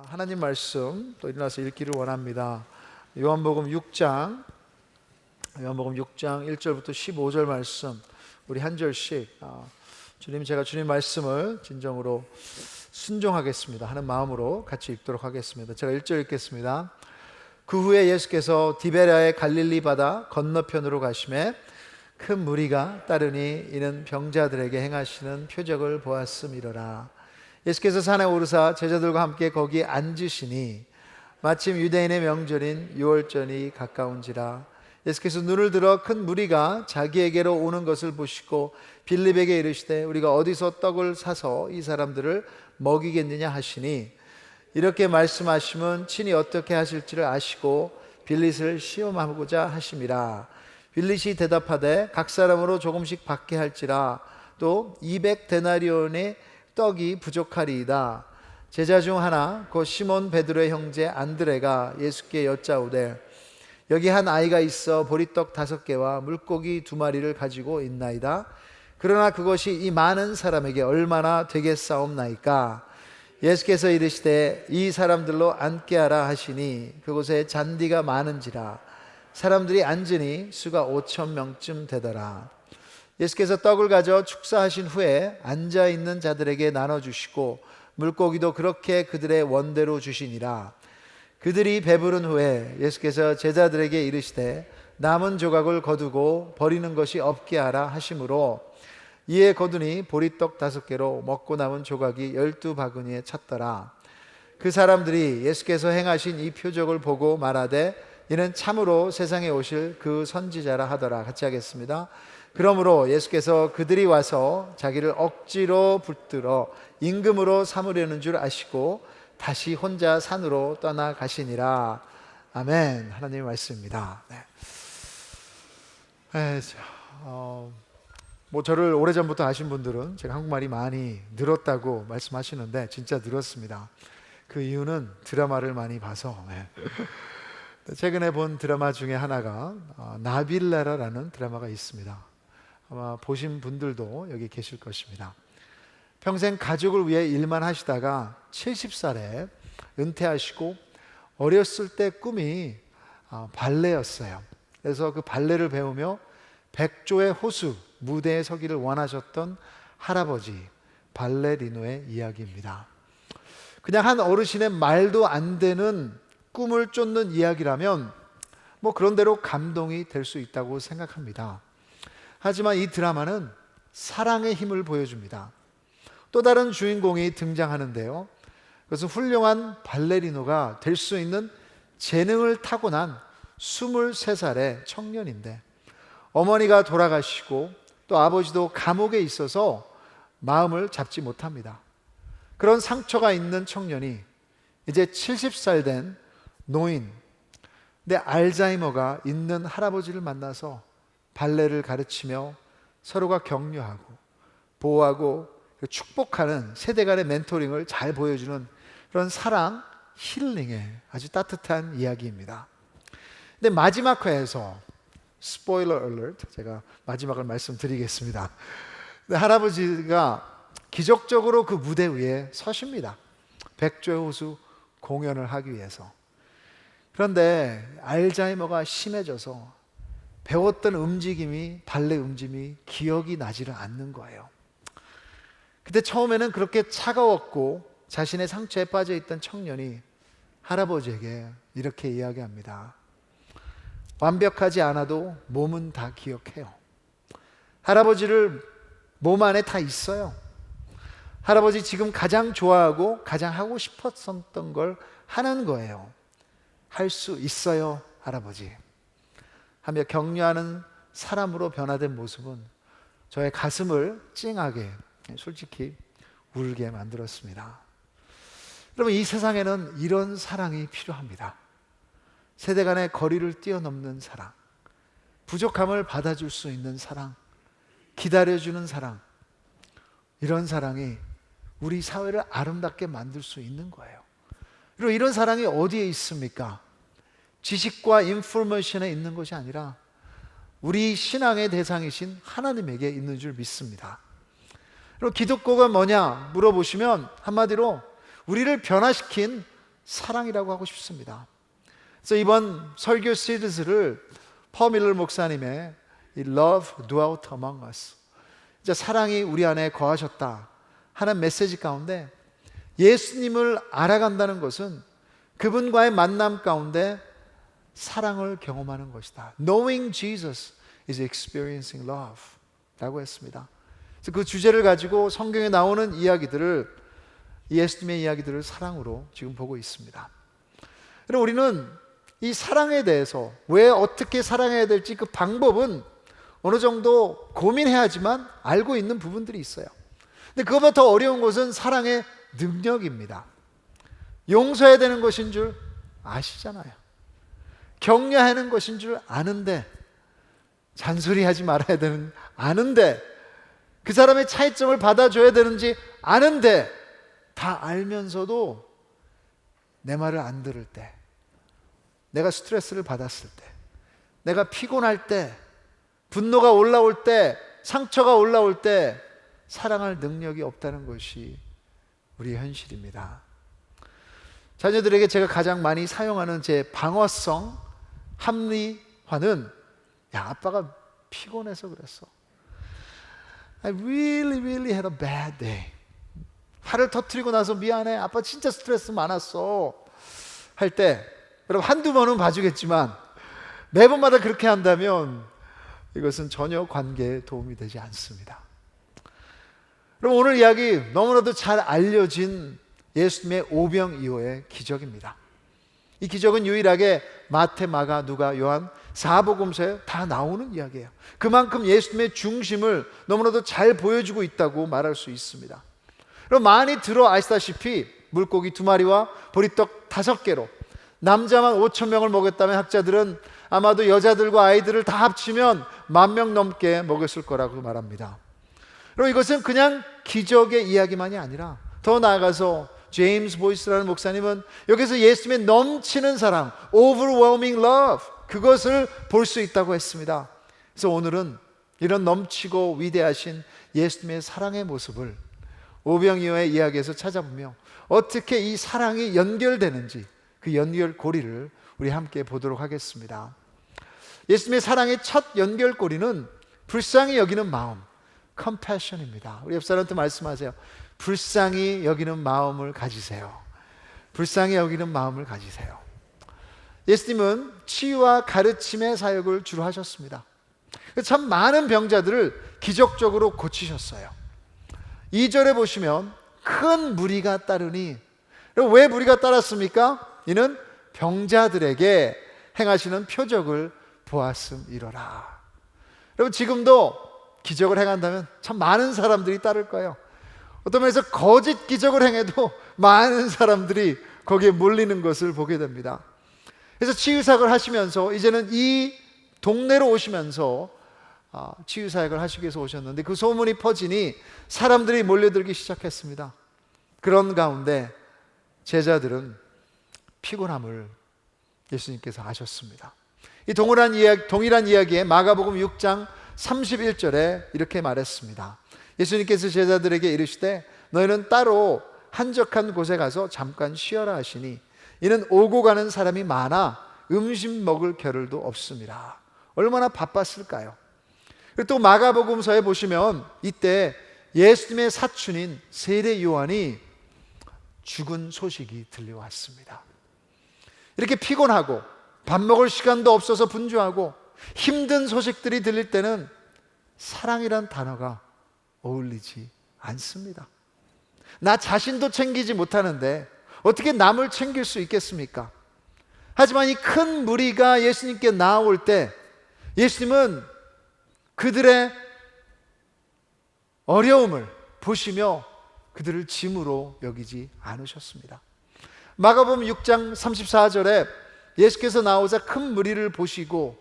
하나님 말씀 또 일어나서 읽기를 원합니다. 요한복음 6장 1절부터 15절 말씀 우리 한 절씩 주님, 제가 주님 말씀을 진정으로 순종하겠습니다 하는 마음으로 같이 읽도록 하겠습니다. 제가 1절 읽겠습니다. 그 후에 예수께서 디베랴의 갈릴리 바다 건너편으로 가시매 큰 무리가 따르니 이는 병자들에게 행하시는 표적을 보았음이로라. 예수께서 산에 오르사 제자들과 함께 거기 앉으시니 마침 유대인의 명절인 유월절이 가까운지라. 예수께서 눈을 들어 큰 무리가 자기에게로 오는 것을 보시고 빌립에게 이르시되 우리가 어디서 떡을 사서 이 사람들을 먹이겠느냐 하시니, 이렇게 말씀하시면 친히 어떻게 하실지를 아시고 빌립을 시험하고자 하심이라. 빌립이 대답하되 각 사람으로 조금씩 받게 할지라. 또 200데나리온의 떡이 부족하리이다. 제자 중 하나 곧 시몬 베드로의 형제 안드레가 예수께 여짜오되 여기 한 아이가 있어 보리떡 5개와 물고기 2마리를 가지고 있나이다. 그러나 그것이 이 많은 사람에게 얼마나 되겠사옵나이까. 예수께서 이르시되 이 사람들로 앉게 하라 하시니 그곳에 잔디가 많은지라. 사람들이 앉으니 수가 5,000명쯤 되더라. 예수께서 떡을 가져 축사하신 후에 앉아있는 자들에게 나눠주시고 물고기도 그렇게 그들의 원대로 주시니라. 그들이 배부른 후에 예수께서 제자들에게 이르시되 남은 조각을 거두고 버리는 것이 없게 하라 하심으로 이에 거두니 보리떡 5개로 먹고 남은 조각이 12바구니에 찼더라. 그 사람들이 예수께서 행하신 이 표적을 보고 말하되 이는 참으로 세상에 오실 그 선지자라 하더라. 같이 하겠습니다. 그러므로 예수께서 그들이 와서 자기를 억지로 붙들어 임금으로 삼으려는 줄 아시고 다시 혼자 산으로 떠나가시니라. 아멘. 하나님의 말씀입니다. 저를 오래전부터 아신 분들은 제가 한국말이 많이 늘었다고 말씀하시는데 진짜 늘었습니다. 그 이유는 드라마를 많이 봐서. 최근에 본 드라마 중에 하나가 나빌레라라는 드라마가 있습니다. 아마 보신 분들도 여기 계실 것입니다. 평생 가족을 위해 일만 하시다가 70살에 은퇴하시고 어렸을 때 꿈이 발레였어요. 그래서 그 발레를 배우며 백조의 호수 무대에 서기를 원하셨던 할아버지 발레리노의 이야기입니다. 그냥 한 어르신의 말도 안 되는 꿈을 쫓는 이야기라면 그런 대로 감동이 될 수 있다고 생각합니다. 하지만 이 드라마는 사랑의 힘을 보여줍니다. 또 다른 주인공이 등장하는데요, 그것은 훌륭한 발레리노가 될 수 있는 재능을 타고난 23살의 청년인데 어머니가 돌아가시고 또 아버지도 감옥에 있어서 마음을 잡지 못합니다. 그런 상처가 있는 청년이 이제 70살 된 노인, 근데 알츠하이머가 있는 할아버지를 만나서 발레를 가르치며 서로가 격려하고 보호하고 축복하는 세대 간의 멘토링을 잘 보여주는 그런 사랑, 힐링의 아주 따뜻한 이야기입니다. 근데 마지막 회에서 스포일러 얼러트, 제가 마지막을 말씀드리겠습니다. 근데 할아버지가 기적적으로 그 무대 위에 서십니다. 백조의 호수 공연을 하기 위해서. 그런데 알츠하이머가 심해져서 배웠던 움직임이, 발레 움직임이 기억이 나지를 않는 거예요. 그때 처음에는 그렇게 차가웠고 자신의 상처에 빠져있던 청년이 할아버지에게 이렇게 이야기합니다. 완벽하지 않아도 몸은 다 기억해요. 할아버지를 몸 안에 다 있어요. 할아버지 지금 가장 좋아하고 가장 하고 싶었던 걸 하는 거예요. 할 수 있어요, 할아버지 하며 격려하는 사람으로 변화된 모습은 저의 가슴을 찡하게, 솔직히 울게 만들었습니다. 여러분, 이 세상에는 이런 사랑이 필요합니다. 세대 간의 거리를 뛰어넘는 사랑, 부족함을 받아줄 수 있는 사랑, 기다려주는 사랑, 이런 사랑이 우리 사회를 아름답게 만들 수 있는 거예요. 그리고 이런 사랑이 어디에 있습니까? 지식과 인포메이션에 있는 것이 아니라 우리 신앙의 대상이신 하나님에게 있는 줄 믿습니다. 그리고 기독교가 뭐냐 물어보시면 한마디로 우리를 변화시킨 사랑이라고 하고 싶습니다. 그래서 이번 설교 시리즈를 퍼밀러 목사님의 이 Love Dwelt Among Us, 이제 사랑이 우리 안에 거하셨다 하는 메시지 가운데 예수님을 알아간다는 것은 그분과의 만남 가운데 사랑을 경험하는 것이다. Knowing Jesus is experiencing love 라고 했습니다. 그래서 그 주제를 가지고 성경에 나오는 이야기들을, 예수님의 이야기들을 사랑으로 지금 보고 있습니다. 그럼 우리는 이 사랑에 대해서 왜 어떻게 사랑해야 될지 그 방법은 어느 정도 고민해야지만 알고 있는 부분들이 있어요. 근데 그것보다 더 어려운 것은 사랑의 능력입니다. 용서해야 되는 것인 줄 아시잖아요. 격려하는 것인 줄 아는데, 잔소리하지 말아야 되는 아는데, 그 사람의 차이점을 받아줘야 되는지 아는데, 다 알면서도 내 말을 안 들을 때, 내가 스트레스를 받았을 때, 내가 피곤할 때, 분노가 올라올 때, 상처가 올라올 때 사랑할 능력이 없다는 것이 우리의 현실입니다. 자녀들에게 제가 가장 많이 사용하는 제 방어성 합리화는, 야, 아빠가 피곤해서 그랬어. I really had a bad day. 화를 터뜨리고 나서 미안해, 아빠 진짜 스트레스 많았어 할 때, 여러분 한두 번은 봐주겠지만 매번마다 그렇게 한다면 이것은 전혀 관계에 도움이 되지 않습니다. 그럼 오늘 이야기 너무나도 잘 알려진 예수님의 오병이어의 기적입니다. 이 기적은 유일하게 마태, 마가, 누가, 요한 4복음서에 다 나오는 이야기예요. 그만큼 예수님의 중심을 너무나도 잘 보여주고 있다고 말할 수 있습니다. 그럼 많이 들어 아시다시피 물고기 2마리와 보리떡 5개로 남자만 5,000명을 먹였다면 학자들은 아마도 여자들과 아이들을 다 합치면 10,000명 넘게 먹였을 거라고 말합니다. 그럼 이것은 그냥 기적의 이야기만이 아니라 더 나아가서 제임스 보이스라는 목사님은 여기서 예수님의 넘치는 사랑, overwhelming love, 그것을 볼 수 있다고 했습니다. 그래서 오늘은 이런 넘치고 위대하신 예수님의 사랑의 모습을 오병이어의 이야기에서 찾아보며 어떻게 이 사랑이 연결되는지, 그 연결고리를 우리 함께 보도록 하겠습니다. 예수님의 사랑의 첫 연결고리는 불쌍히 여기는 마음, compassion입니다. 우리 옆 사람한테 말씀하세요. 불쌍히 여기는 마음을 가지세요. 불쌍히 여기는 마음을 가지세요. 예수님은 치유와 가르침의 사역을 주로 하셨습니다. 참 많은 병자들을 기적적으로 고치셨어요. 2절에 보시면 큰 무리가 따르니, 왜 무리가 따랐습니까? 이는 병자들에게 행하시는 표적을 보았음이로라. 여러분, 지금도 기적을 행한다면 참 많은 사람들이 따를 거예요. 어떤 면에서 거짓 기적을 행해도 많은 사람들이 거기에 몰리는 것을 보게 됩니다. 그래서 치유사역을 하시면서 이제는 이 동네로 오시면서 치유사역을 하시기 위해서 오셨는데, 그 소문이 퍼지니 사람들이 몰려들기 시작했습니다. 그런 가운데 제자들은 피곤함을 예수님께서 아셨습니다. 이 동일한 이야기에 마가복음 6장 31절에 이렇게 말했습니다. 예수님께서 제자들에게 이르시되 너희는 따로 한적한 곳에 가서 잠깐 쉬어라 하시니 이는 오고 가는 사람이 많아 음식 먹을 겨를도 없습니다. 얼마나 바빴을까요? 그리고 또 마가복음서에 보시면 이때 예수님의 사촌인 세례 요한이 죽은 소식이 들려왔습니다. 이렇게 피곤하고 밥 먹을 시간도 없어서 분주하고 힘든 소식들이 들릴 때는 사랑이란 단어가 어울리지 않습니다. 나 자신도 챙기지 못하는데 어떻게 남을 챙길 수 있겠습니까? 하지만 이 큰 무리가 예수님께 나아올 때 예수님은 그들의 어려움을 보시며 그들을 짐으로 여기지 않으셨습니다. 마가복음 6장 34절에 예수께서 나오자 큰 무리를 보시고,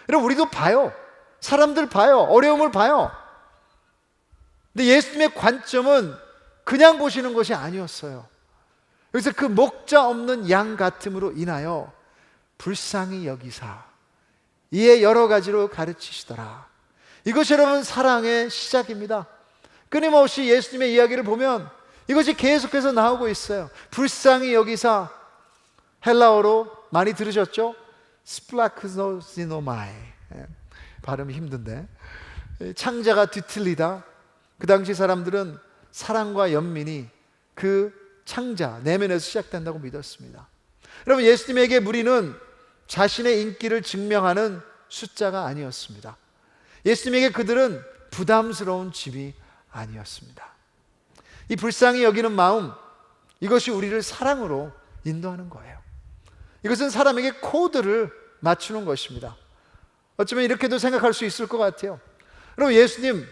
여러분 우리도 봐요. 사람들 봐요. 어려움을 봐요. 근데 예수님의 관점은 그냥 보시는 것이 아니었어요. 여기서 그 목자 없는 양 같음으로 인하여 불쌍히 여기사 이에 여러 가지로 가르치시더라. 이것이 여러분 사랑의 시작입니다. 끊임없이 예수님의 이야기를 보면 이것이 계속해서 나오고 있어요. 불쌍히 여기사 헬라어로 많이 들으셨죠? 스플라크노시노마이. 발음이 힘든데, 창자가 뒤틀리다. 그 당시 사람들은 사랑과 연민이 그 창자 내면에서 시작된다고 믿었습니다. 여러분, 예수님에게 무리는 자신의 인기를 증명하는 숫자가 아니었습니다. 예수님에게 그들은 부담스러운 짐이 아니었습니다. 이 불쌍히 여기는 마음, 이것이 우리를 사랑으로 인도하는 거예요. 이것은 사람에게 코드를 맞추는 것입니다. 어쩌면 이렇게도 생각할 수 있을 것 같아요. 여러분, 예수님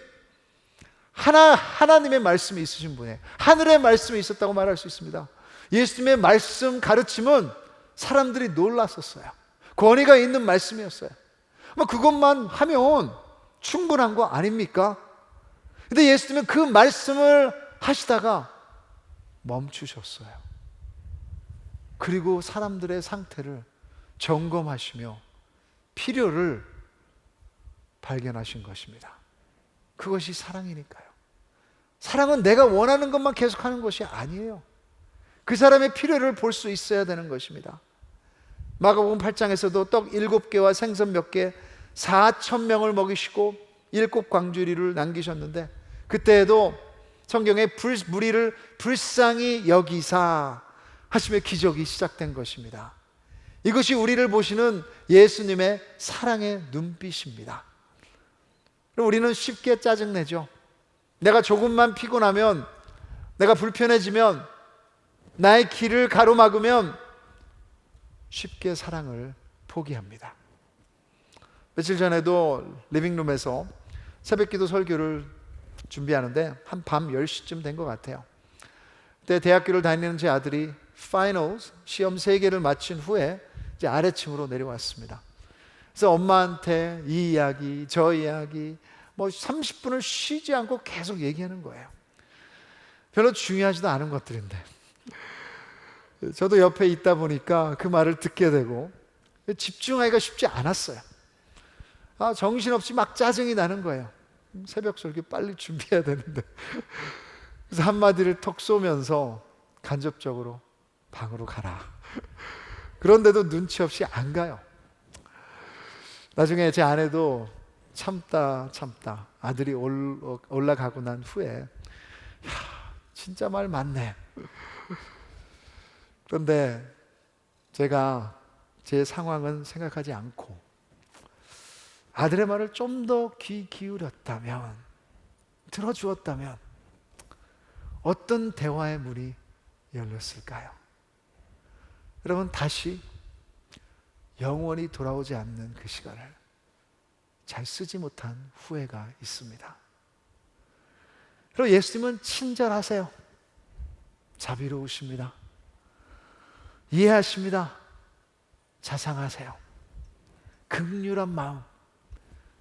하나님의 말씀이 있으신 분이에요. 하늘의 말씀이 있었다고 말할 수 있습니다. 예수님의 말씀 가르침은 사람들이 놀랐었어요. 권위가 있는 말씀이었어요. 그것만 하면 충분한 거 아닙니까? 근데 예수님은 그 말씀을 하시다가 멈추셨어요. 그리고 사람들의 상태를 점검하시며 필요를 발견하신 것입니다. 그것이 사랑이니까요. 사랑은 내가 원하는 것만 계속하는 것이 아니에요. 그 사람의 필요를 볼 수 있어야 되는 것입니다. 마가복음 8장에서도 떡 7개와 생선 몇 개 4,000명을 먹이시고 7광주리를 남기셨는데, 그때에도 성경에 무리를 불쌍히 여기사 하시며 기적이 시작된 것입니다. 이것이 우리를 보시는 예수님의 사랑의 눈빛입니다. 우리는 쉽게 짜증내죠. 내가 조금만 피곤하면, 내가 불편해지면, 나의 길을 가로막으면 쉽게 사랑을 포기합니다. 며칠 전에도 리빙룸에서 새벽기도 설교를 준비하는데 한 밤 10시쯤 된 것 같아요. 그때 대학교를 다니는 제 아들이 파이널 시험 3개를 마친 후에 이제 아래층으로 내려왔습니다. 그래서 엄마한테 이 이야기 저 이야기 30분을 쉬지 않고 계속 얘기하는 거예요. 별로 중요하지도 않은 것들인데 저도 옆에 있다 보니까 그 말을 듣게 되고 집중하기가 쉽지 않았어요. 정신없이 막 짜증이 나는 거예요. 새벽 설교 빨리 준비해야 되는데. 그래서 한마디를 톡 쏘면서 간접적으로 방으로 가라. 그런데도 눈치 없이 안 가요. 나중에 제 아내도 참다 아들이 올라가고 난 후에 진짜 말 많네. 그런데 제가 제 상황은 생각하지 않고 아들의 말을 좀 더 귀 기울였다면, 들어주었다면 어떤 대화의 문이 열렸을까요? 여러분, 다시 영원히 돌아오지 않는 그 시간을 잘 쓰지 못한 후회가 있습니다. 그리고 예수님은 친절하세요. 자비로우십니다. 이해하십니다. 자상하세요. 긍휼한 마음,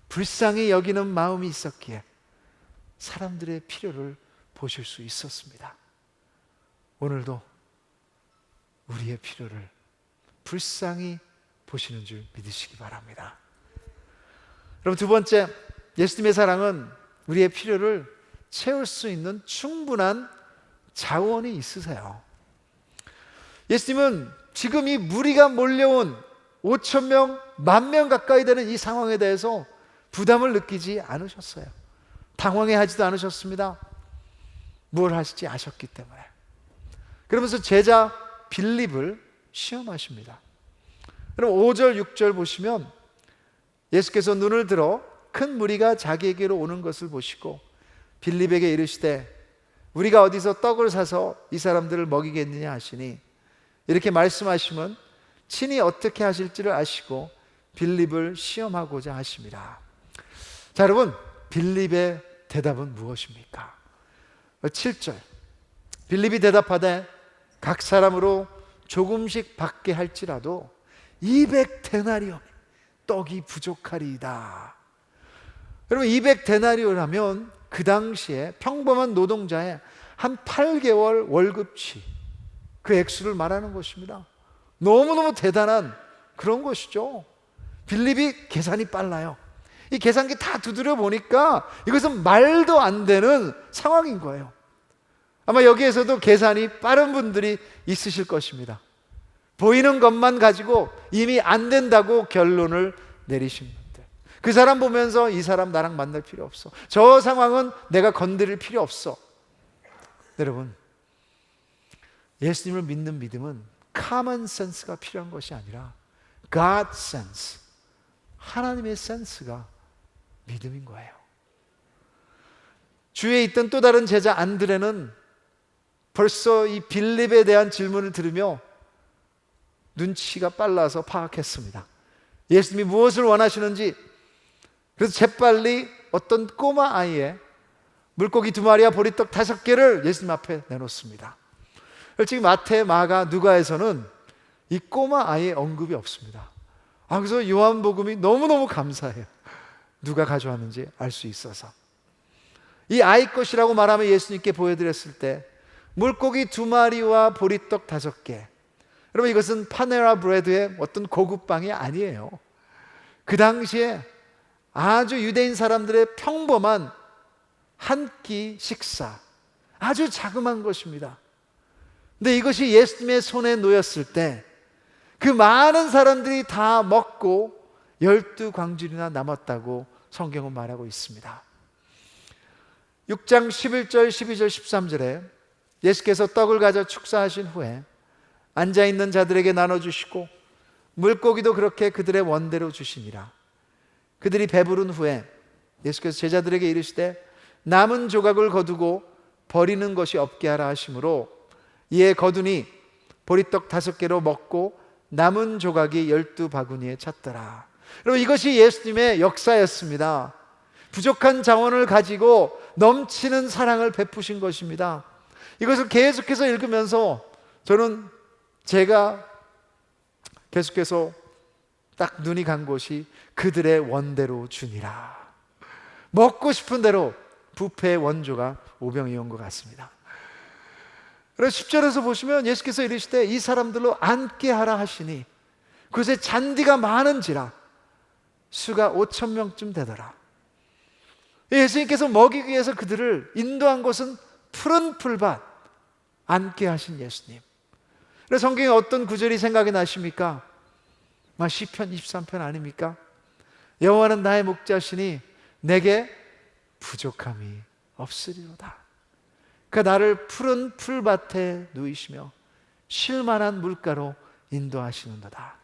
불쌍히 여기는 마음이 있었기에 사람들의 필요를 보실 수 있었습니다. 오늘도 우리의 필요를 불쌍히 보시는 줄 믿으시기 바랍니다. 그럼 두 번째, 예수님의 사랑은 우리의 필요를 채울 수 있는 충분한 자원이 있으세요. 예수님은 지금 이 무리가 몰려온 5,000명, 10,000명 가까이 되는 이 상황에 대해서 부담을 느끼지 않으셨어요. 당황해하지도 않으셨습니다. 뭘 하실지 아셨기 때문에. 그러면서 제자 빌립을 시험하십니다. 그럼 5절, 6절 보시면 예수께서 눈을 들어 큰 무리가 자기에게로 오는 것을 보시고 빌립에게 이르시되 우리가 어디서 떡을 사서 이 사람들을 먹이겠느냐 하시니, 이렇게 말씀하시면 친히 어떻게 하실지를 아시고 빌립을 시험하고자 하심이라. 자, 여러분, 빌립의 대답은 무엇입니까? 7절, 빌립이 대답하되 각 사람으로 조금씩 받게 할지라도 200데나리온 떡이 부족하리이다. 여러분, 200데나리온이라면 그 당시에 평범한 노동자의 한 8개월 월급치, 그 액수를 말하는 것입니다. 너무너무 대단한 그런 것이죠. 빌립이 계산이 빨라요. 이 계산기 다 두드려 보니까 이것은 말도 안 되는 상황인 거예요. 아마 여기에서도 계산이 빠른 분들이 있으실 것입니다. 보이는 것만 가지고 이미 안 된다고 결론을 내리신 분들, 그 사람 보면서 이 사람 나랑 만날 필요 없어, 저 상황은 내가 건드릴 필요 없어. 여러분, 예수님을 믿는 믿음은 common sense가 필요한 것이 아니라 God sense, 하나님의 센스가 믿음인 거예요. 주위에 있던 또 다른 제자 안드레는 벌써 이 빌립에 대한 질문을 들으며 눈치가 빨라서 파악했습니다. 예수님이 무엇을 원하시는지. 그래서 재빨리 어떤 꼬마 아이의 물고기 2마리와 보리떡 5개를 예수님 앞에 내놓습니다. 솔직히 마태, 마가, 누가에서는 이 꼬마 아이의 언급이 없습니다. 그래서 요한복음이 너무너무 감사해요. 누가 가져왔는지 알 수 있어서. 이 아이 것이라고 말하면 예수님께 보여드렸을 때 물고기 2마리와 보리떡 5개, 여러분, 이것은 파네라 브레드의 어떤 고급 빵이 아니에요. 그 당시에 아주 유대인 사람들의 평범한 한 끼 식사, 아주 자그마한 것입니다. 근데 이것이 예수님의 손에 놓였을 때 그 많은 사람들이 다 먹고 12광줄이나 남았다고 성경은 말하고 있습니다. 6장 11절, 12절, 13절에 예수께서 떡을 가져 축사하신 후에 앉아있는 자들에게 나눠주시고 물고기도 그렇게 그들의 원대로 주시니라. 그들이 배부른 후에 예수께서 제자들에게 이르시되 남은 조각을 거두고 버리는 것이 없게 하라 하시므로 이에 거두니 보리떡 5개로 먹고 남은 조각이 12바구니에 찼더라. 여러분, 이것이 예수님의 역사였습니다. 부족한 자원을 가지고 넘치는 사랑을 베푸신 것입니다. 이것을 계속해서 읽으면서 저는 제가 계속해서 딱 눈이 간 곳이 그들의 원대로 주니라. 먹고 싶은 대로 뷔페의 원조가 오병이 온 것 같습니다. 그래서 10절에서 보시면 예수께서 이르시되 이 사람들로 앉게 하라 하시니 그곳에 잔디가 많은지라 수가 5,000명쯤 되더라. 예수님께서 먹이기 위해서 그들을 인도한 곳은 푸른 풀밭, 앉게 하신 예수님. 그래서 성경에 어떤 구절이 생각이 나십니까? 시편 23편 아닙니까? 여호와는 나의 목자시니 내게 부족함이 없으리로다. 그가 나를 푸른 풀밭에 누이시며 쉴만한 물가로 인도하시는도다.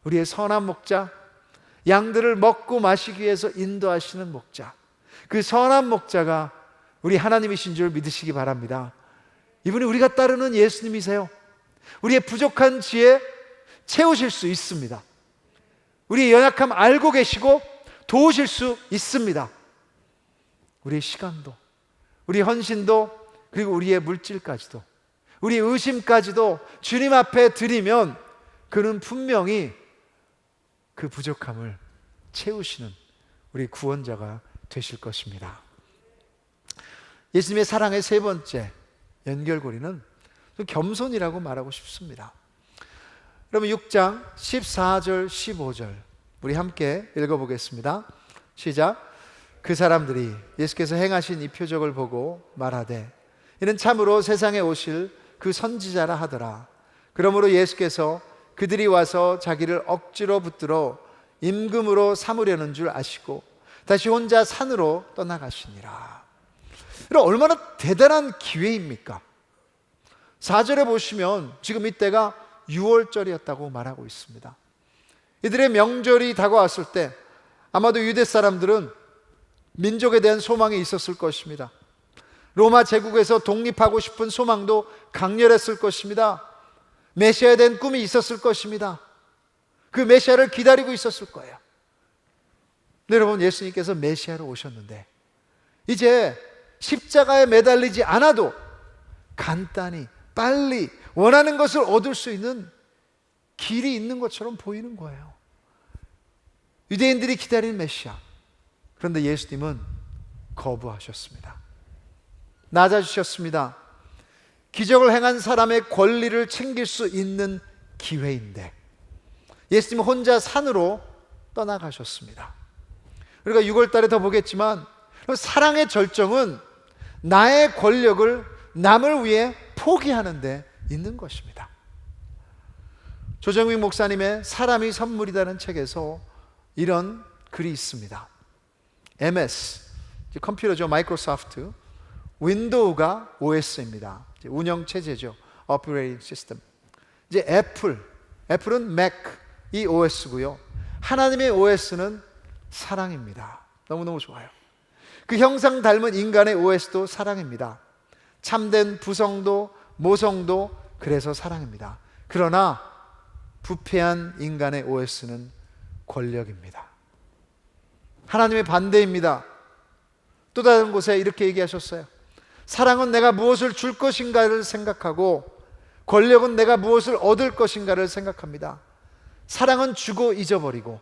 우리의 선한 목자, 양들을 먹고 마시기 위해서 인도하시는 목자, 그 선한 목자가 우리 하나님이신 줄 믿으시기 바랍니다. 이분이 우리가 따르는 예수님이세요. 우리의 부족한 지혜 채우실 수 있습니다. 우리의 연약함 알고 계시고 도우실 수 있습니다. 우리의 시간도, 우리의 헌신도, 그리고 우리의 물질까지도, 우리의 의심까지도 주님 앞에 드리면 그는 분명히 그 부족함을 채우시는 우리 구원자가 되실 것입니다. 예수님의 사랑의 세 번째 연결고리는 겸손이라고 말하고 싶습니다. 그러면 6장 14절 15절 우리 함께 읽어보겠습니다. 시작. 그 사람들이 예수께서 행하신 이 표적을 보고 말하되 이는 참으로 세상에 오실 그 선지자라 하더라. 그러므로 예수께서 그들이 와서 자기를 억지로 붙들어 임금으로 삼으려는 줄 아시고 다시 혼자 산으로 떠나가시니라. 얼마나 대단한 기회입니까? 4절에 보시면 지금 이때가 6월절이었다고 말하고 있습니다. 이들의 명절이 다가왔을 때 아마도 유대 사람들은 민족에 대한 소망이 있었을 것입니다. 로마 제국에서 독립하고 싶은 소망도 강렬했을 것입니다. 메시아에 대한 꿈이 있었을 것입니다. 그 메시아를 기다리고 있었을 거예요. 여러분, 예수님께서 메시아로 오셨는데 이제 십자가에 매달리지 않아도 간단히 빨리 원하는 것을 얻을 수 있는 길이 있는 것처럼 보이는 거예요. 유대인들이 기다리는 메시아, 그런데 예수님은 거부하셨습니다. 낮아지셨습니다. 기적을 행한 사람의 권리를 챙길 수 있는 기회인데 예수님은 혼자 산으로 떠나가셨습니다. 우리가 6월 달에 더 보겠지만 사랑의 절정은 나의 권력을 남을 위해 포기하는 데 있는 것입니다. 조정익 목사님의 사람이 선물이라는 책에서 이런 글이 있습니다. MS, 컴퓨터죠. 마이크로소프트. 윈도우가 OS입니다. 운영체제죠. Operating System. 이제 애플은 Mac이 OS고요. 하나님의 OS는 사랑입니다. 너무너무 좋아요. 그 형상 닮은 인간의 OS도 사랑입니다. 참된 부성도 모성도 그래서 사랑입니다. 그러나 부패한 인간의 OS는 권력입니다. 하나님의 반대입니다. 또 다른 곳에 이렇게 얘기하셨어요. 사랑은 내가 무엇을 줄 것인가를 생각하고 권력은 내가 무엇을 얻을 것인가를 생각합니다. 사랑은 주고 잊어버리고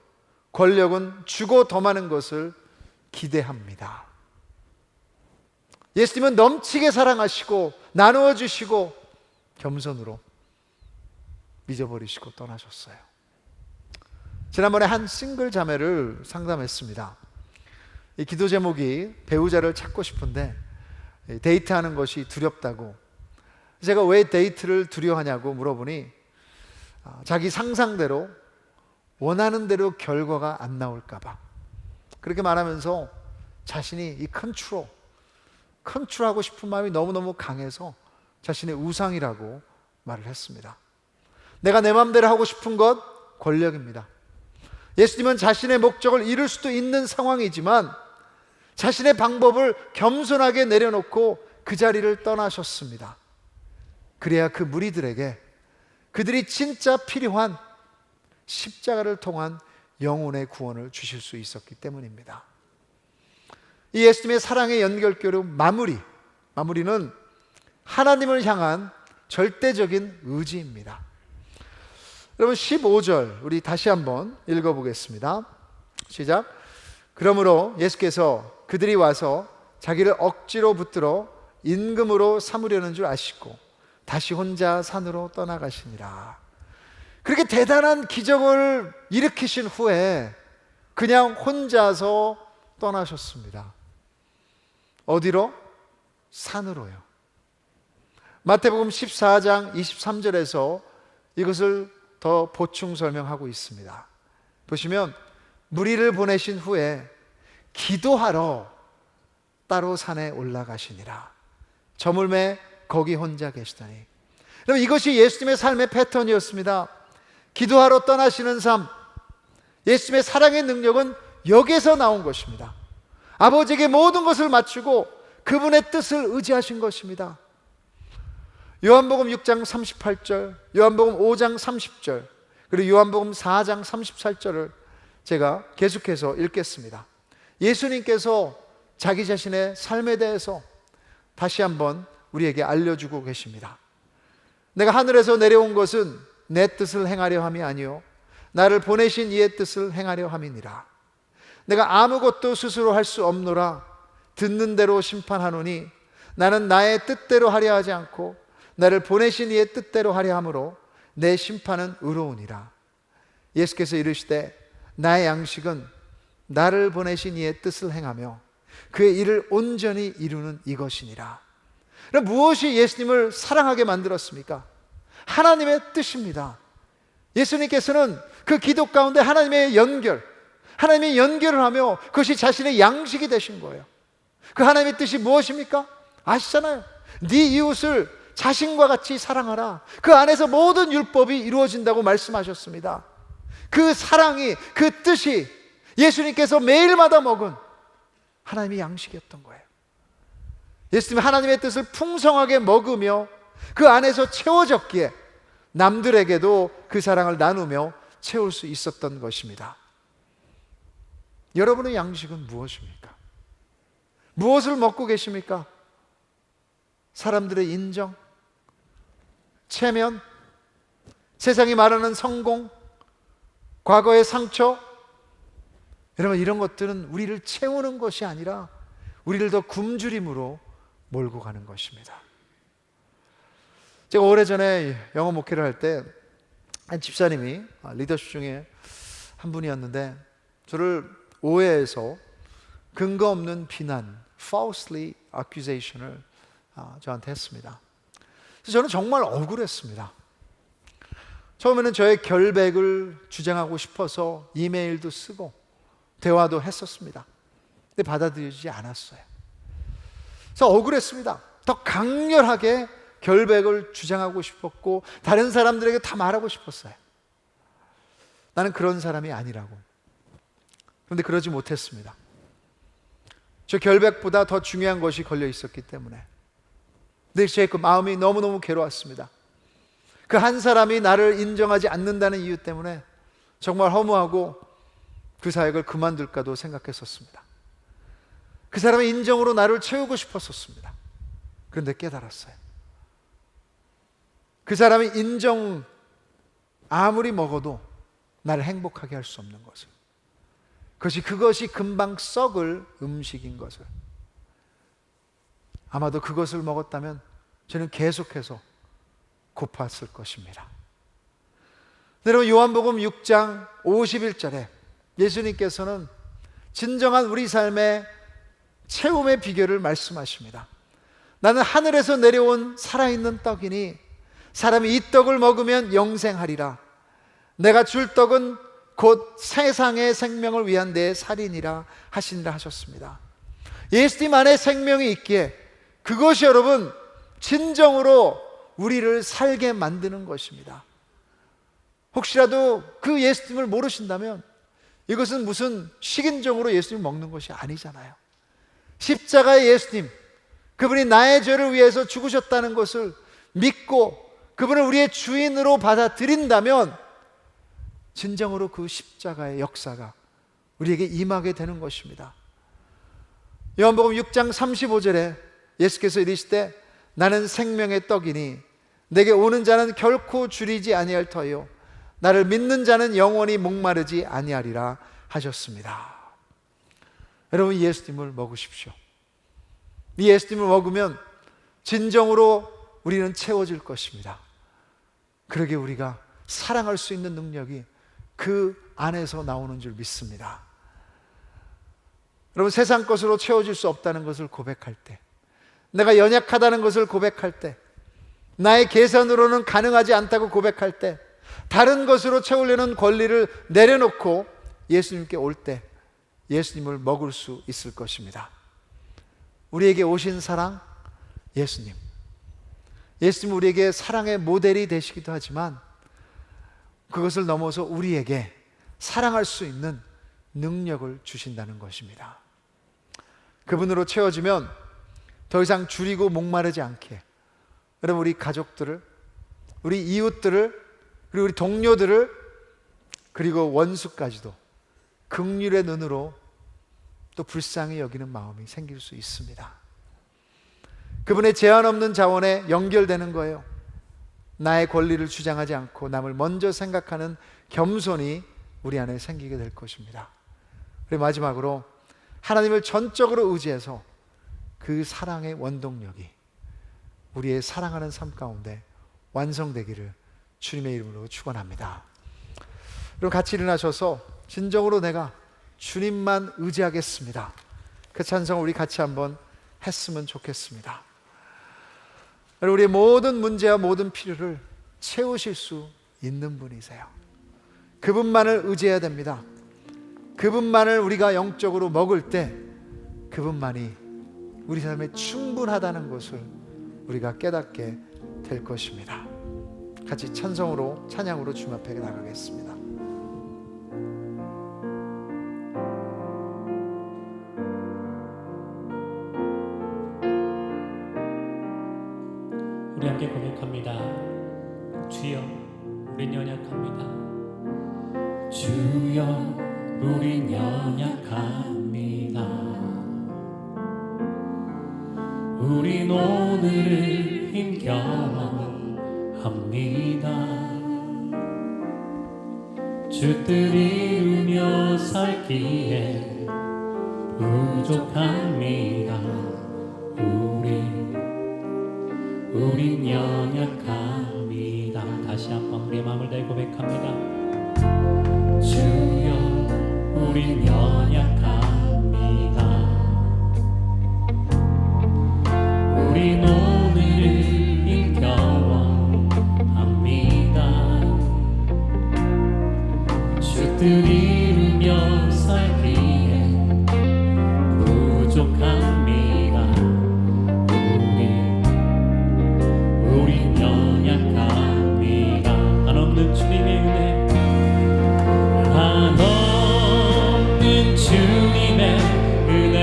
권력은 주고 더 많은 것을 기대합니다. 예수님은 넘치게 사랑하시고 나누어 주시고 겸손으로 잊어버리시고 떠나셨어요. 지난번에 한 싱글 자매를 상담했습니다. 이 기도 제목이 배우자를 찾고 싶은데 데이트하는 것이 두렵다고. 제가 왜 데이트를 두려워하냐고 물어보니 자기 상상대로 원하는 대로 결과가 안 나올까 봐. 그렇게 말하면서 자신이 이 컨트롤하고 싶은 마음이 너무너무 강해서 자신의 우상이라고 말을 했습니다. 내가 내 마음대로 하고 싶은 것 권력입니다. 예수님은 자신의 목적을 이룰 수도 있는 상황이지만 자신의 방법을 겸손하게 내려놓고 그 자리를 떠나셨습니다. 그래야 그 무리들에게 그들이 진짜 필요한 십자가를 통한 영혼의 구원을 주실 수 있었기 때문입니다. 이 예수님의 사랑의 연결교류 마무리는 하나님을 향한 절대적인 의지입니다. 여러분 15절 우리 다시 한번 읽어보겠습니다. 시작. 그러므로 예수께서 그들이 와서 자기를 억지로 붙들어 임금으로 삼으려는 줄 아시고 다시 혼자 산으로 떠나가시니라. 그렇게 대단한 기적을 일으키신 후에 그냥 혼자서 떠나셨습니다. 어디로? 산으로요. 마태복음 14장 23절에서 이것을 더 보충 설명하고 있습니다. 보시면 무리를 보내신 후에 기도하러 따로 산에 올라가시니라. 저물매 거기 혼자 계시다니. 여러분 이것이 예수님의 삶의 패턴이었습니다. 기도하러 떠나시는 삶, 예수님의 사랑의 능력은 여기서 나온 것입니다. 아버지에게 모든 것을 맞추고 그분의 뜻을 의지하신 것입니다. 요한복음 6장 38절, 요한복음 5장 30절, 그리고 요한복음 4장 34절을 제가 계속해서 읽겠습니다. 예수님께서 자기 자신의 삶에 대해서 다시 한번 우리에게 알려주고 계십니다. 내가 하늘에서 내려온 것은 내 뜻을 행하려 함이 아니요 나를 보내신 이의 뜻을 행하려 함이니라. 내가 아무것도 스스로 할 수 없노라. 듣는 대로 심판하노니 나는 나의 뜻대로 하려 하지 않고 나를 보내신 이의 뜻대로 하려 함으로 내 심판은 의로우니라. 예수께서 이르시되 나의 양식은 나를 보내신 이의 뜻을 행하며 그의 일을 온전히 이루는 이것이니라. 그럼 무엇이 예수님을 사랑하게 만들었습니까? 하나님의 뜻입니다. 예수님께서는 그 기도 가운데 하나님의 연결을 하며 그것이 자신의 양식이 되신 거예요. 그 하나님의 뜻이 무엇입니까? 아시잖아요. 네 이웃을 자신과 같이 사랑하라. 그 안에서 모든 율법이 이루어진다고 말씀하셨습니다. 그 사랑이, 그 뜻이 예수님께서 매일마다 먹은 하나님의 양식이었던 거예요. 예수님이 하나님의 뜻을 풍성하게 먹으며 그 안에서 채워졌기에 남들에게도 그 사랑을 나누며 채울 수 있었던 것입니다. 여러분의 양식은 무엇입니까? 무엇을 먹고 계십니까? 사람들의 인정, 체면, 세상이 말하는 성공, 과거의 상처, 여러분 이런 것들은 우리를 채우는 것이 아니라 우리를 더 굶주림으로 몰고 가는 것입니다. 제가 오래전에 영어 목회를 할 때 한 집사님이 리더십 중에 한 분이었는데 저를 오해해서 근거 없는 비난, falsely accusation을 저한테 했습니다. 그래서 저는 정말 억울했습니다. 처음에는 저의 결백을 주장하고 싶어서 이메일도 쓰고 대화도 했었습니다. 근데 받아들여지지 않았어요. 그래서 억울했습니다. 더 강렬하게 결백을 주장하고 싶었고 다른 사람들에게 다 말하고 싶었어요. 나는 그런 사람이 아니라고. 그런데 그러지 못했습니다. 저 결백보다 더 중요한 것이 걸려 있었기 때문에. 근데 제 그 마음이 너무너무 괴로웠습니다. 그 한 사람이 나를 인정하지 않는다는 이유 때문에 정말 허무하고 그 사역을 그만둘까도 생각했었습니다. 그 사람의 인정으로 나를 채우고 싶었었습니다. 그런데 깨달았어요. 그 사람의 인정 아무리 먹어도 나를 행복하게 할 수 없는 것을, 그것이 금방 썩을 음식인 것을, 아마도 그것을 먹었다면 저는 계속해서 고팠을 것입니다. 여러분, 요한복음 6장 51절에 예수님께서는 진정한 우리 삶의 채움의 비결을 말씀하십니다. 나는 하늘에서 내려온 살아있는 떡이니 사람이 이 떡을 먹으면 영생하리라. 내가 줄 떡은 곧 세상의 생명을 위한 내 살이니라 하시니라 하셨습니다. 예수님 안에 생명이 있기에 그것이 여러분 진정으로 우리를 살게 만드는 것입니다. 혹시라도 그 예수님을 모르신다면 이것은 무슨 식인종으로 예수님을 먹는 것이 아니잖아요. 십자가의 예수님, 그분이 나의 죄를 위해서 죽으셨다는 것을 믿고 그분을 우리의 주인으로 받아들인다면 진정으로 그 십자가의 역사가 우리에게 임하게 되는 것입니다. 요한복음 6장 35절에 예수께서 이르시되 나는 생명의 떡이니 내게 오는 자는 결코 줄이지 아니할 터요 나를 믿는 자는 영원히 목마르지 아니하리라 하셨습니다. 여러분, 예수님을 먹으십시오. 이 예수님을 먹으면 진정으로 우리는 채워질 것입니다. 그러게 우리가 사랑할 수 있는 능력이 그 안에서 나오는 줄 믿습니다. 여러분, 세상 것으로 채워질 수 없다는 것을 고백할 때, 내가 연약하다는 것을 고백할 때, 나의 계산으로는 가능하지 않다고 고백할 때, 다른 것으로 채우려는 권리를 내려놓고 예수님께 올 때 예수님을 먹을 수 있을 것입니다. 우리에게 오신 사랑, 예수님. 예수님 우리에게 사랑의 모델이 되시기도 하지만 그것을 넘어서 우리에게 사랑할 수 있는 능력을 주신다는 것입니다. 그분으로 채워지면 더 이상 줄이고 목마르지 않게, 여러분, 우리 가족들을, 우리 이웃들을, 그리고 우리 동료들을, 그리고 원수까지도 긍휼의 눈으로 또 불쌍히 여기는 마음이 생길 수 있습니다. 그분의 제한 없는 자원에 연결되는 거예요. 나의 권리를 주장하지 않고 남을 먼저 생각하는 겸손이 우리 안에 생기게 될 것입니다. 그리고 마지막으로 하나님을 전적으로 의지해서 그 사랑의 원동력이 우리의 사랑하는 삶 가운데 완성되기를 주님의 이름으로 축원합니다. 그럼 같이 일어나셔서 진정으로 내가 주님만 의지하겠습니다. 그 찬송을 우리 같이 한번 했으면 좋겠습니다. 우리의 모든 문제와 모든 필요를 채우실 수 있는 분이세요. 그분만을 의지해야 됩니다. 그분만을 우리가 영적으로 먹을 때 그분만이 우리 삶에 충분하다는 것을 우리가 깨닫게 될 것입니다. 같이 찬송으로, 찬양으로 주님 앞에 나가겠습니다. 우리 함께 고백합니다. 주여, 우린 연약합니다. 주여, 우린 연약합니다. 우린 오늘을 힘겨워합니다. 주 뜻 이루며 살기에 부족합니다. 우린 연약합니다. 다시 한번 우리의 마음을 다해 고백합니다. 주여, 우린 연약합니다. 우린 오늘을 힘겨워합니다. 주뜻을 이루며 살기에 부족합니다. 우린 연약합니다. 한없는 주님의 은혜, 한없는 주님의 은혜,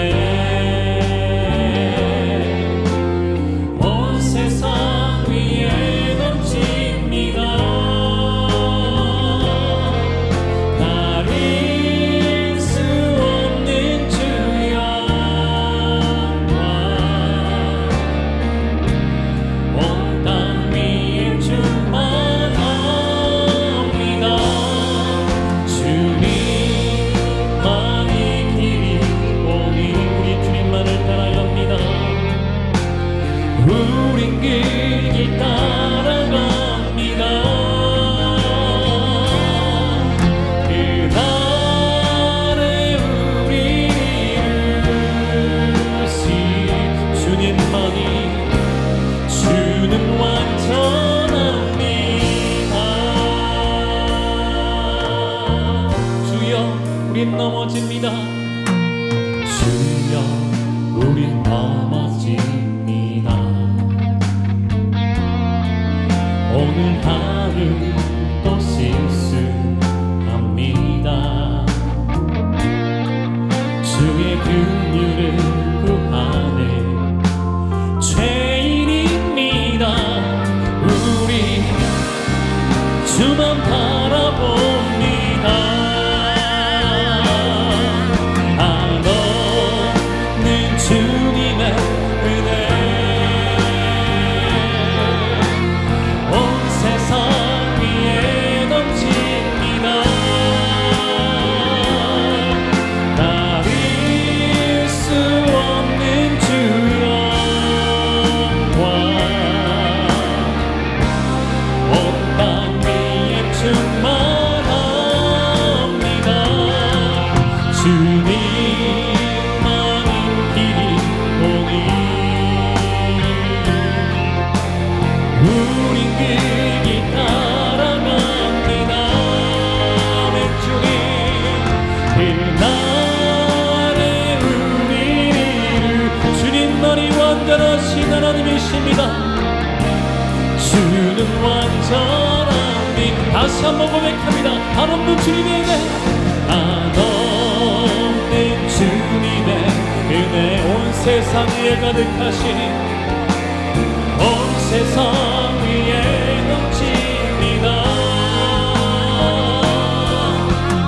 온 세상 위에 넘칩니다. 가릴 수 없는 주 영광, 온 땅 위에 충만합니다. 주님만이 길이 오니 우리 주님만을 따라갑니다. 우린 그 길 따라갑니다. 그날에 우리를 이루신 주님만이 주는 완전합니다. 주여 우린 넘어집니다. 주여 우린 넘어집니다. 오늘 하루 또 실수합니다. 주의 긍휼을 구하는 죄인입니다. 우리 주만 바라봅니다. 한없는 주님의 은혜, 온 세상 위에 넘칩니다. 가릴 수 없는 주 영광, 온 땅 위에 충만합니다. 주님만인 길이 오니 우린 그 길 따라갑니다. 내 주님, 그날에 우리를 주님만이 완전하신 하나님이십니다. 주는 완전함이 다시 한번 고백합니다. 한없는 주님의 은혜, 한없는 주님의 은혜, 온 세상 위에 가득하신, 온 세상 위에 넘칩니다.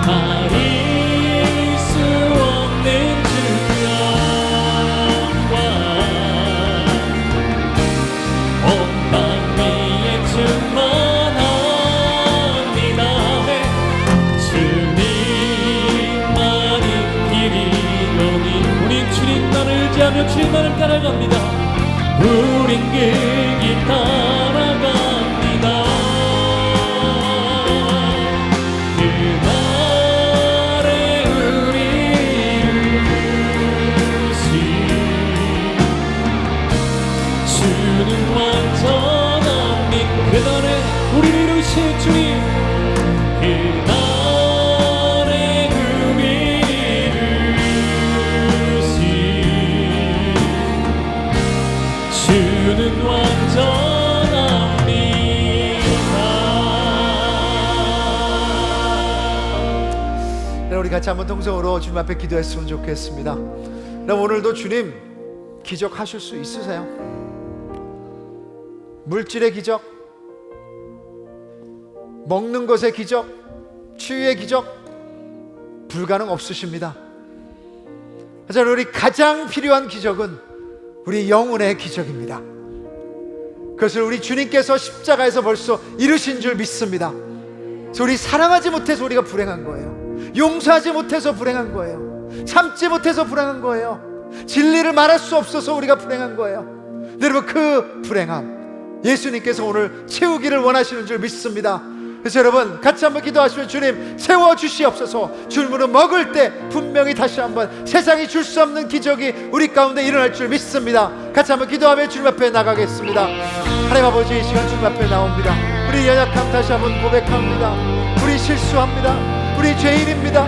가릴 수 없는 주 영광, 온 땅 위에 충만합니다. 주님만이 길이 오니 우린 주님만을 의지하며 주님만을 따라갑니다. 우린 그 길 따라갑니다. 그날에 우리를 이루신 주는 완전합니다. 그날에 우리를 이루신 주님, 그날에 우리를 이루신 주는 완전합니다. 우리 같이 한번 통성으로 주님 앞에 기도했으면 좋겠습니다. 그럼 오늘도 주님 기적하실 수 있으세요? 물질의 기적, 먹는 것의 기적, 치유의 기적 불가능 없으십니다. 하지만 우리 가장 필요한 기적은 우리 영혼의 기적입니다. 그것을 우리 주님께서 십자가에서 벌써 이루신 줄 믿습니다. 그래서 우리 사랑하지 못해서 우리가 불행한 거예요. 용서하지 못해서 불행한 거예요. 참지 못해서 불행한 거예요. 진리를 말할 수 없어서 우리가 불행한 거예요. 여러분, 그 불행함 예수님께서 오늘 채우기를 원하시는 줄 믿습니다. 그래서 여러분 같이 한번 기도하시면, 주님 채워주시옵소서. 주님으로 먹을 때 분명히 다시 한번 세상이 줄 수 없는 기적이 우리 가운데 일어날 줄 믿습니다. 같이 한번 기도하며 주님 앞에 나가겠습니다. 하나님 아버지, 이 시간 주님 앞에 나옵니다. 우리 연약함 다시 한번 고백합니다. 우리 실수합니다. 우리 죄인입니다.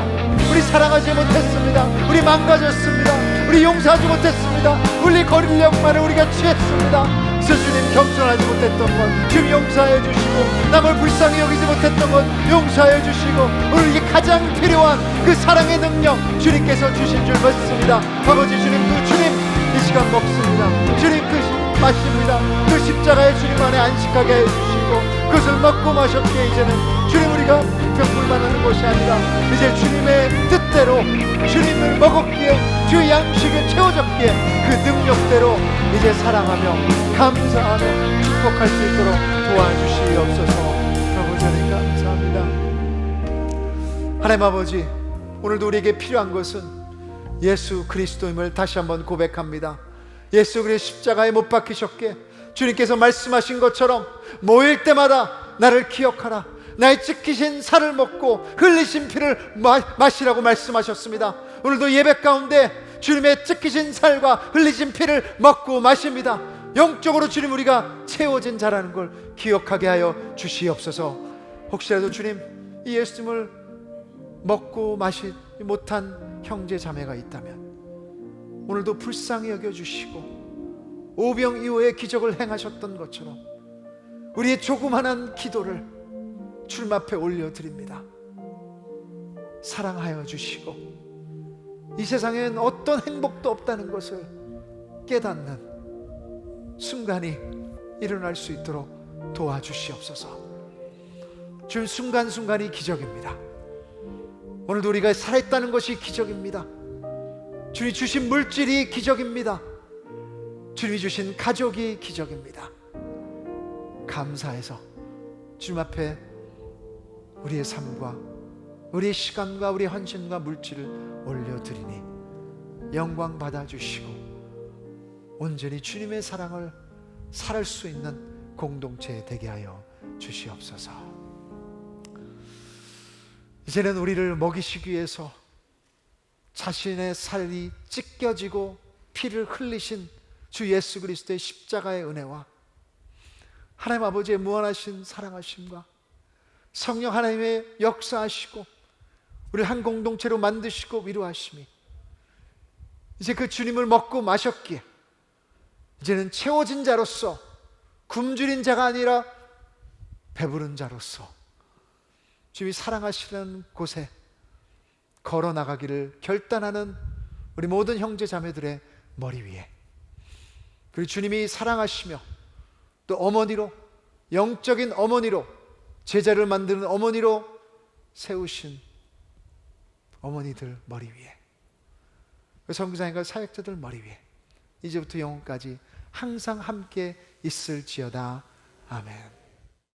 우리 사랑하지 못했습니다. 우리 망가졌습니다. 우리 용서하지 못했습니다. 우리 거리력만을 우리가 취했습니다. 그래서 주님, 겸손하지 못했던 것 주님 용서하여 주시고, 남을 불쌍히 여기지 못했던 것 용서하여 주시고, 우리에게 가장 필요한 그 사랑의 능력 주님께서 주신 줄 믿습니다. 아버지 주님, 그 주님 이 시간 먹습니다. 주님 그 마십니다. 그 십자가의 주님 안에 안식하게 해주시고, 그것을 먹고 마셨기에 이제는 주님, 우리가 병불만 하는 것이 아니라 이제 주님의 뜻대로 주님을 먹었기에, 주의 양식에 채워졌기에 그 능력대로 이제 사랑하며 감사하며 축복할 수 있도록 도와주시옵소서. 아버지 하나님 감사합니다. 하나님 아버지, 오늘도 우리에게 필요한 것은 예수 그리스도임을 다시 한번 고백합니다. 예수 그리스도 십자가에 못 박히셨기에 주님께서 말씀하신 것처럼 모일 때마다 나를 기억하라, 나의 찢기신 살을 먹고 흘리신 피를 마시라고 말씀하셨습니다. 오늘도 예배 가운데 주님의 찢기신 살과 흘리신 피를 먹고 마십니다. 영적으로 주님, 우리가 채워진 자라는 걸 기억하게 하여 주시옵소서. 혹시라도 주님, 이 예수님을 먹고 마시지 못한 형제 자매가 있다면 오늘도 불쌍히 여겨주시고, 오병 이후에 기적을 행하셨던 것처럼 우리의 조그만한 기도를 주님 앞에 올려드립니다. 사랑하여 주시고, 이 세상엔 어떤 행복도 없다는 것을 깨닫는 순간이 일어날 수 있도록 도와주시옵소서. 주님, 순간순간이 기적입니다. 오늘도 우리가 살아있다는 것이 기적입니다. 주님이 주신 물질이 기적입니다. 주님이 주신 가족이 기적입니다. 감사해서 주님 앞에 우리의 삶과 우리의 시간과 우리의 헌신과 물질을 올려드리니 영광 받아주시고, 온전히 주님의 사랑을 살을 수 있는 공동체 되게 하여 주시옵소서. 이제는 우리를 먹이시기 위해서 자신의 살이 찢겨지고 피를 흘리신 주 예수 그리스도의 십자가의 은혜와 하나님 아버지의 무한하신 사랑하심과 성령 하나님의 역사하시고 우리를 한 공동체로 만드시고 위로하심이, 이제 그 주님을 먹고 마셨기에 이제는 채워진 자로서, 굶주린 자가 아니라 배부른 자로서 주님이 사랑하시는 곳에 걸어 나가기를 결단하는 우리 모든 형제 자매들의 머리 위에, 그리고 주님이 사랑하시며 또 어머니로, 영적인 어머니로, 제자를 만드는 어머니로 세우신 어머니들 머리 위에, 그 선교사님과 사역자들 머리 위에 이제부터 영원까지 항상 함께 있을지어다. 아멘.